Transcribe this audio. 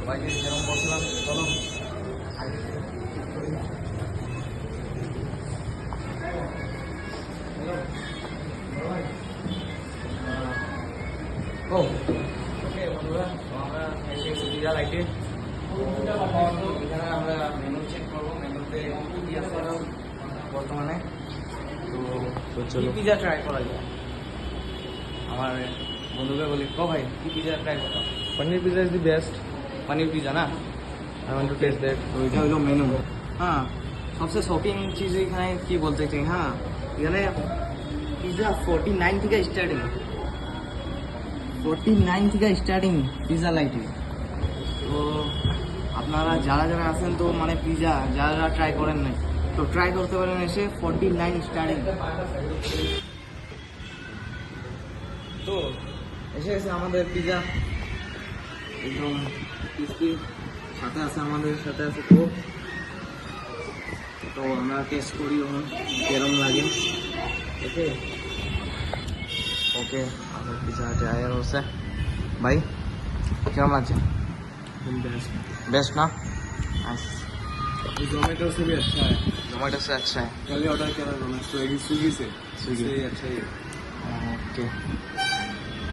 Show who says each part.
Speaker 1: সবাইকে যেরকম বলছিলাম চলো ও ওকে বন্ধুরা, আমরা পিজা লাইটে এখানে আমরা মেনু চেক করবো। মেনুতে কি আছে বর্তমানে, তো চলো পিজা ট্রাই করা যায়। আমার বন্ধুকে বলি কো ভাই কি পিজা ট্রাই করতাম।
Speaker 2: Paneer pizza is the best.
Speaker 1: Paneer pizza ना,
Speaker 2: I want to taste that.
Speaker 1: তো এটা হলো মেনু। হ্যাঁ, সবচেয়ে শপিং চিজ এখানে কি বলতে চাই, হ্যাঁ এখানে পিজা 49 থেকে স্টার্টিং, 49 থেকে স্টার্টিং পিজা লাইটে। তো আপনারা যারা যারা আছেন তো মানে পিজা যারা যারা ট্রাই করেন নাই তো ট্রাই করতে পারেন এসে 49 স্টার্টিং। তো এসে গেছে আমাদের পিজা একদম ক্রিস্পি, সাথে আছে আমাদের সাথে আছে কোক। তো আমরা টেস্ট করি এখন কেরম লাগে। ওকে ওকে আমাদের পিজা টায়ার হচ্ছে ভাই, কেমন লাগছে?
Speaker 2: बेस्ट।
Speaker 1: बेस्ट ना?
Speaker 2: जोमेटो से भी अच्छा है।
Speaker 1: जोमेटो से अच्छा है।
Speaker 2: कल ही ऑर्डर किया था मैंने स्विगी से,
Speaker 1: स्विगी
Speaker 2: अच्छा ही है।
Speaker 1: ओके